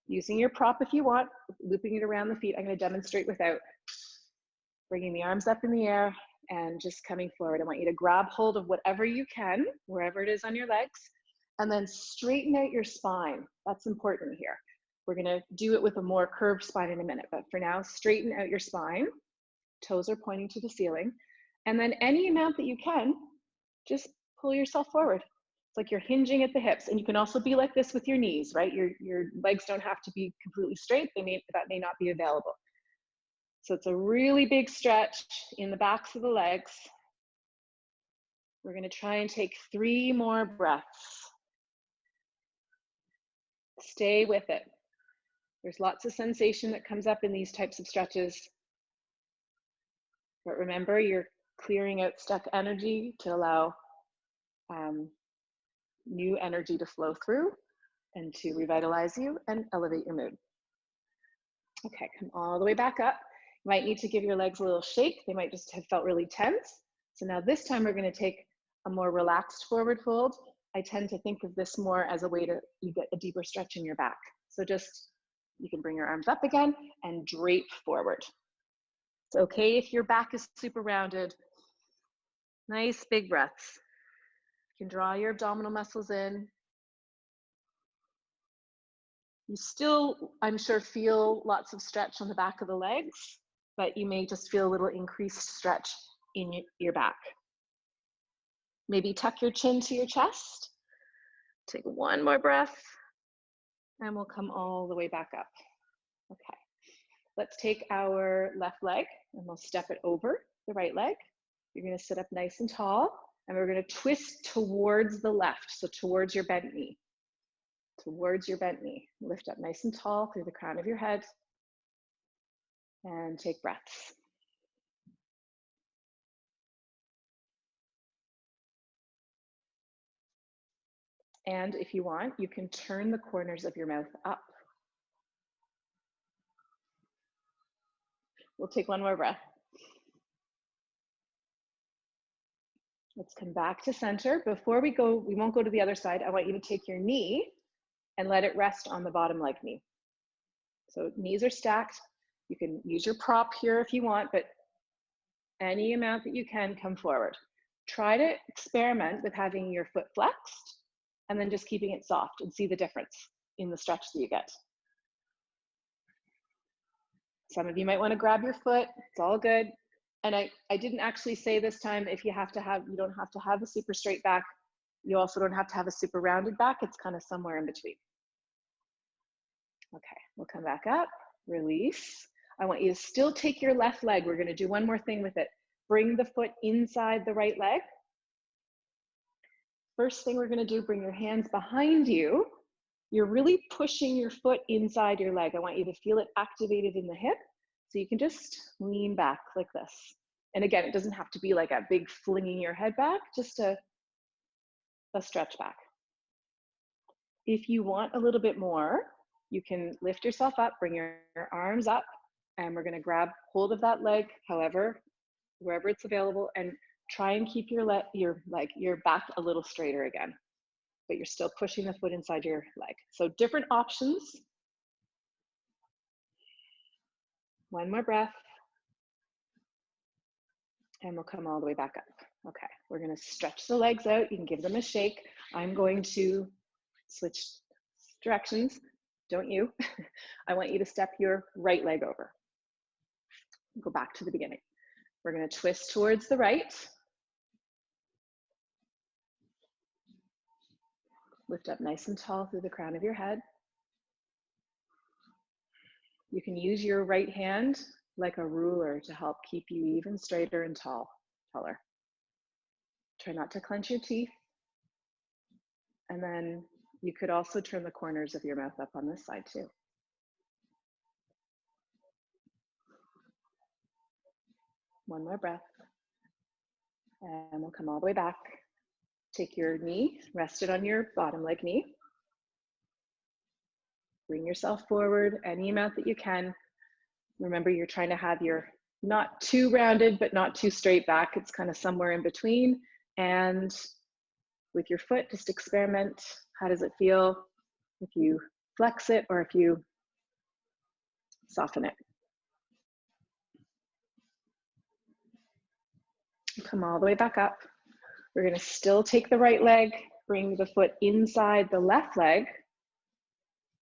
Using your prop if you want, looping it around the feet. I'm gonna demonstrate without. Bringing the arms up in the air and just coming forward. I want you to grab hold of whatever you can, wherever it is on your legs, and then straighten out your spine. That's important here. We're gonna do it with a more curved spine in a minute, but for now, straighten out your spine. Toes are pointing to the ceiling. And then any amount that you can, just pull yourself forward. It's like you're hinging at the hips, and you can also be like this with your knees, right? Your legs don't have to be completely straight. That may not be available. So it's a really big stretch in the backs of the legs. We're going to try and take 3 more breaths. Stay with it. There's lots of sensation that comes up in these types of stretches. But remember, you're clearing out stuck energy to allow new energy to flow through and to revitalize you and elevate your mood. Okay, come all the way back up. You might need to give your legs a little shake. They might just have felt really tense. So now this time we're going to take a more relaxed forward fold. I tend to think of this more as a way to you get a deeper stretch in your back. So just, you can bring your arms up again and drape forward. It's okay if your back is super rounded. Nice big breaths. You can draw your abdominal muscles in. You still, I'm sure, feel lots of stretch on the back of the legs, but you may just feel a little increased stretch in your back. Maybe tuck your chin to your chest. Take one more breath, and we'll come all the way back up. Okay, let's take our left leg, and we'll step it over the right leg. You're gonna sit up nice and tall, and we're gonna twist towards the left, so towards your bent knee. Towards your bent knee. Lift up nice and tall through the crown of your head, and take breaths. And if you want, you can turn the corners of your mouth up. We'll take one more breath. Let's come back to center. Before we go, we won't go to the other side. I want you to take your knee and let it rest on the bottom leg knee. So knees are stacked. You can use your prop here if you want, but any amount that you can, come forward. Try to experiment with having your foot flexed and then just keeping it soft and see the difference in the stretch that you get. Some of you might want to grab your foot. It's all good. And I didn't actually say this time, if you don't have to have a super straight back. You also don't have to have a super rounded back. It's kind of somewhere in between. Okay, we'll come back up, release. I want you to still take your left leg. We're going to do one more thing with it. Bring the foot inside the right leg. First thing we're going to do, bring your hands behind you. You're really pushing your foot inside your leg. I want you to feel it activated in the hip. So you can just lean back like this. And again, it doesn't have to be like a big flinging your head back, just a stretch back. If you want a little bit more, you can lift yourself up, bring your arms up, and we're gonna grab hold of that leg, however, wherever it's available, and try and keep your back a little straighter again, but you're still pushing the foot inside your leg. So different options. One more breath. And we'll come all the way back up. Okay, we're gonna stretch the legs out. You can give them a shake. I'm going to switch directions. Don't you? I want you to step your right leg over. Go back to the beginning. We're gonna twist towards the right. Lift up nice and tall through the crown of your head. You can use your right hand like a ruler to help keep you even straighter and taller. Try not to clench your teeth. And then you could also turn the corners of your mouth up on this side too. One more breath. And we'll come all the way back. Take your knee, rest it on your bottom leg knee. Bring yourself forward any amount that you can. Remember, you're trying to have your not too rounded, but not too straight back. It's kind of somewhere in between. And with your foot, just experiment. How does it feel if you flex it or if you soften it? Come all the way back up. We're going to still take the right leg, bring the foot inside the left leg.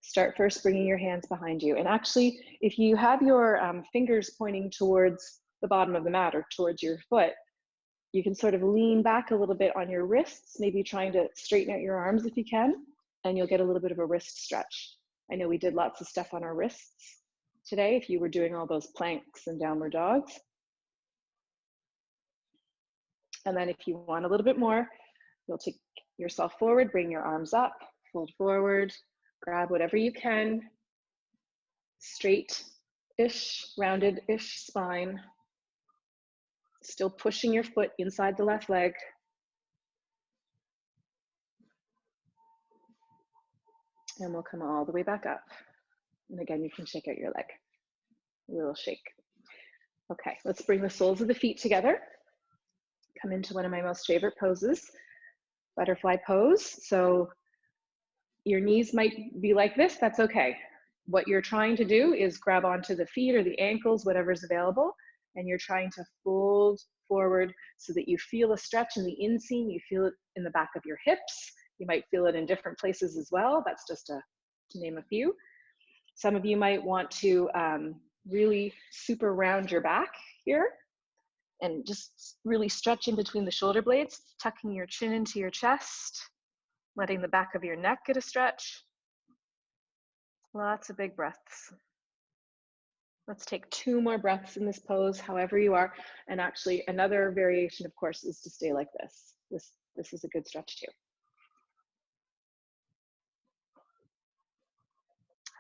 Start first bringing your hands behind you. And actually, if you have your fingers pointing towards the bottom of the mat or towards your foot, you can sort of lean back a little bit on your wrists, maybe trying to straighten out your arms if you can, and you'll get a little bit of a wrist stretch. I know we did lots of stuff on our wrists today if you were doing all those planks and downward dogs. And then if you want a little bit more, you'll take yourself forward, bring your arms up, fold forward, grab whatever you can, straight-ish, rounded-ish spine. Still pushing your foot inside the left leg. And we'll come all the way back up. And again, you can shake out your leg. A little shake. Okay, let's bring the soles of the feet together. Come into one of my most favorite poses, butterfly pose. So your knees might be like this, that's okay. What you're trying to do is grab onto the feet or the ankles, whatever's available, and you're trying to fold forward so that you feel a stretch in the inseam, you feel it in the back of your hips. You might feel it in different places as well. That's just to name a few. Some of you might want to really super round your back here and just really stretch in between the shoulder blades, tucking your chin into your chest, letting the back of your neck get a stretch. Lots of big breaths. Let's take 2 more breaths in this pose, however you are. And actually another variation, of course, is to stay like this. This is a good stretch too.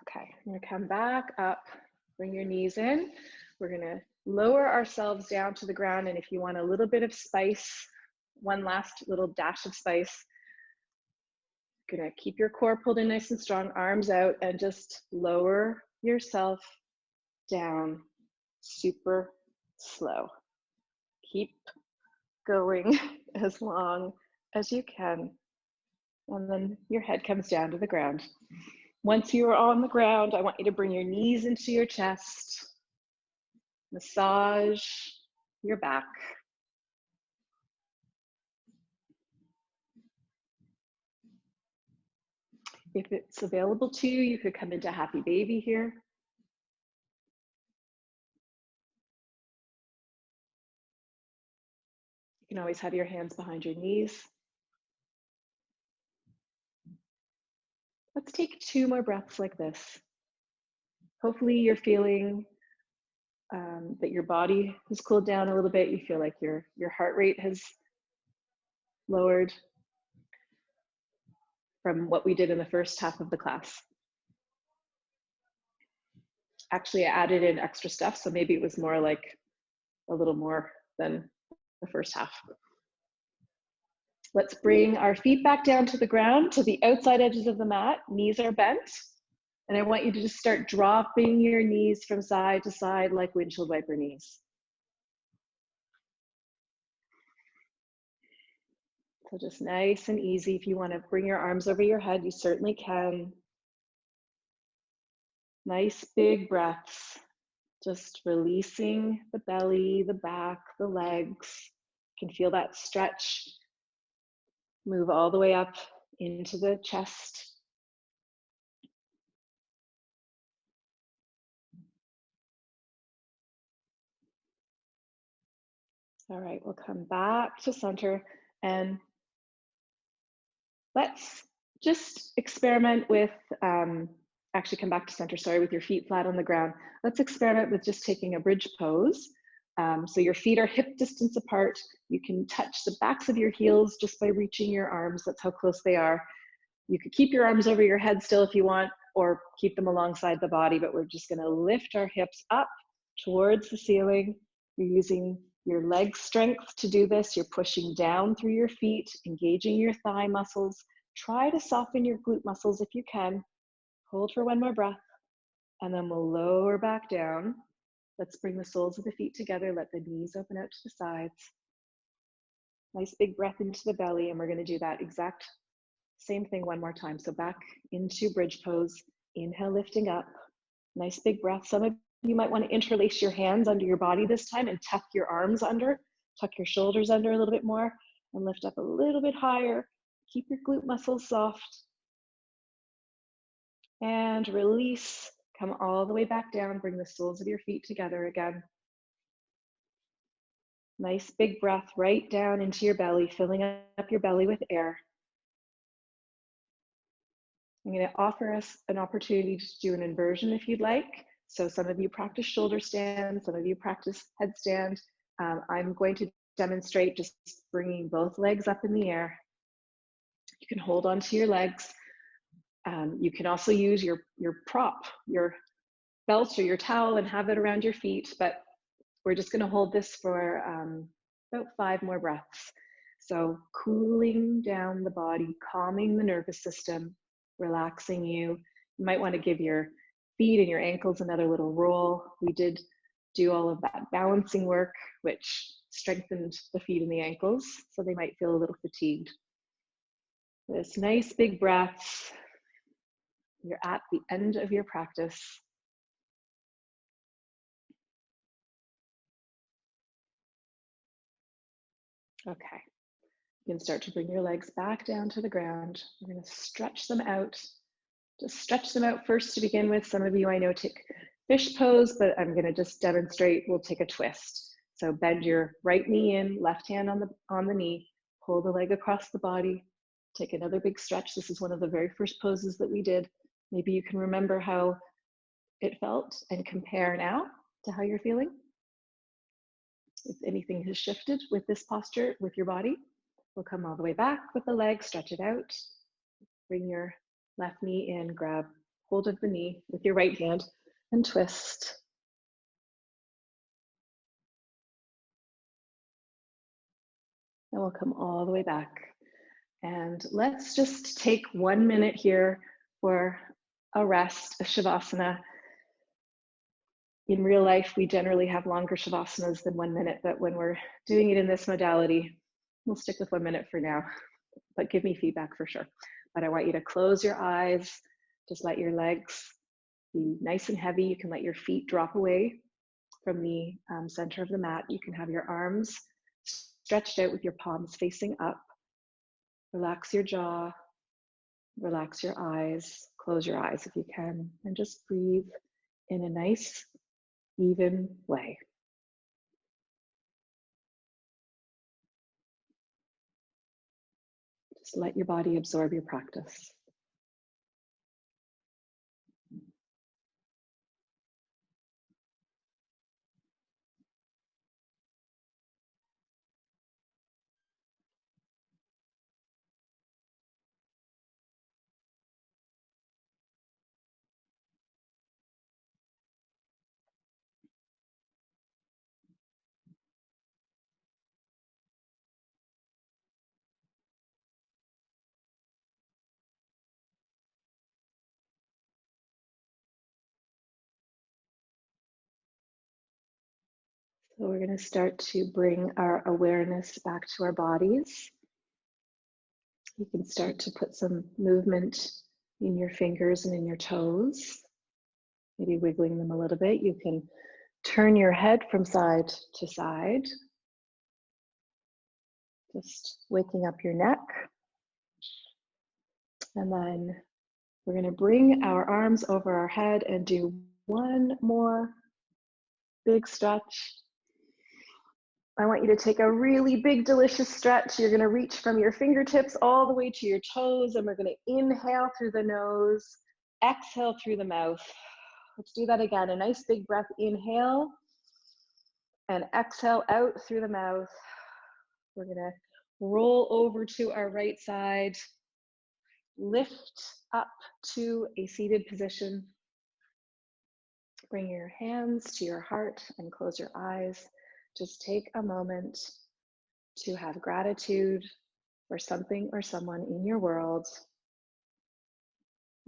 Okay, I'm gonna come back up, bring your knees in. We're gonna lower ourselves down to the ground. And if you want a little bit of spice, one last little dash of spice, gonna keep your core pulled in nice and strong, arms out, and just lower yourself down super slow. Keep going as long as you can. And then your head comes down to the ground. Once you are on the ground, I want you to bring your knees into your chest. Massage your back. If it's available to you, you could come into happy baby here. You can always have your hands behind your knees. Let's take 2 more breaths like this. Hopefully you're feeling that your body has cooled down a little bit. You feel like your heart rate has lowered from what we did in the first half of the class. Actually, I added in extra stuff, so maybe it was more like a little more than the first half. Let's bring our feet back down to the ground, to the outside edges of the mat. Knees are bent. And I want you to just start dropping your knees from side to side like windshield wiper knees. So just nice and easy. If you want to bring your arms over your head, you certainly can. Nice big breaths. Just releasing the belly, the back, the legs. You can feel that stretch. Move all the way up into the chest. All right, we'll come back to center and let's just experiment with, actually come back to center, sorry, with your feet flat on the ground. Let's experiment with just taking a bridge pose. So your feet are hip distance apart. You can touch the backs of your heels just by reaching your arms. That's how close they are. You could keep your arms over your head still if you want, or keep them alongside the body, but we're just gonna lift our hips up towards the ceiling. You're using your leg strength to do this. You're pushing down through your feet, engaging your thigh muscles. Try to soften your glute muscles if you can. Hold for one more breath, and then we'll lower back down. Let's bring the soles of the feet together. Let the knees open out to the sides. Nice big breath into the belly, and we're gonna do that exact same thing one more time. So back into bridge pose. Inhale, lifting up. Nice big breath. Some of you might want to interlace your hands under your body this time and tuck your arms under, tuck your shoulders under a little bit more, and lift up a little bit higher. Keep your glute muscles soft. And release. Come all the way back down. Bring the soles of your feet together again. Nice big breath right down into your belly, filling up your belly with air. I'm going to offer us an opportunity to do an inversion if you'd like. So some of you practice shoulder stand, some of you practice headstand. I'm going to demonstrate just bringing both legs up in the air. You can hold onto your legs. You can also use your prop, your belt or your towel, and have it around your feet, but we're just going to hold this for about 5 more breaths. So cooling down the body, calming the nervous system, relaxing you. You might want to give your feet and your ankles another little roll. We did do all of that balancing work, which strengthened the feet and the ankles, so they might feel a little fatigued. This nice big breaths. You're at the end of your practice. Okay. You can start to bring your legs back down to the ground. We're going to stretch them out. Just stretch them out first to begin with. Some of you I know take fish pose, but I'm going to just demonstrate. We'll take a twist. So bend your right knee in, left hand on the knee, pull the leg across the body, take another big stretch. This is one of the very first poses that we did. Maybe you can remember how it felt and compare now to how you're feeling. If anything has shifted with this posture, with your body. We'll come all the way back with the leg, stretch it out. Bring your left knee in, grab hold of the knee with your right hand and twist. And we'll come all the way back. And let's just take 1 minute here for a rest, a shavasana. In real life, we generally have longer shavasanas than 1 minute, but when we're doing it in this modality, we'll stick with 1 minute for now, but give me feedback for sure. But I want you to close your eyes, just let your legs be nice and heavy. You can let your feet drop away from the center of the mat. You can have your arms stretched out with your palms facing up. Relax your jaw, relax your eyes, close your eyes if you can, and just breathe in a nice, even way. Just let your body absorb your practice. So we're going to start to bring our awareness back to our bodies. You can start to put some movement in your fingers and in your toes, maybe wiggling them a little bit. You can turn your head from side to side, just waking up your neck. And then we're going to bring our arms over our head and do one more big stretch. I want you to take a really big, delicious stretch. You're gonna reach from your fingertips all the way to your toes, and we're gonna inhale through the nose, exhale through the mouth. Let's do that again. A nice big breath, inhale, and exhale out through the mouth. We're gonna roll over to our right side, lift up to a seated position. Bring your hands to your heart and close your eyes. Just take a moment to have gratitude for something or someone in your world.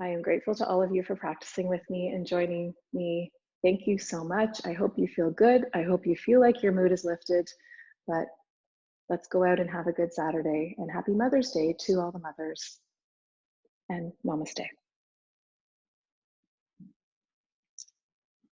I am grateful to all of you for practicing with me and joining me. Thank you so much. I hope you feel good. I hope you feel like your mood is lifted, but let's go out and have a good Saturday, and happy Mother's Day to all the mothers, and namaste.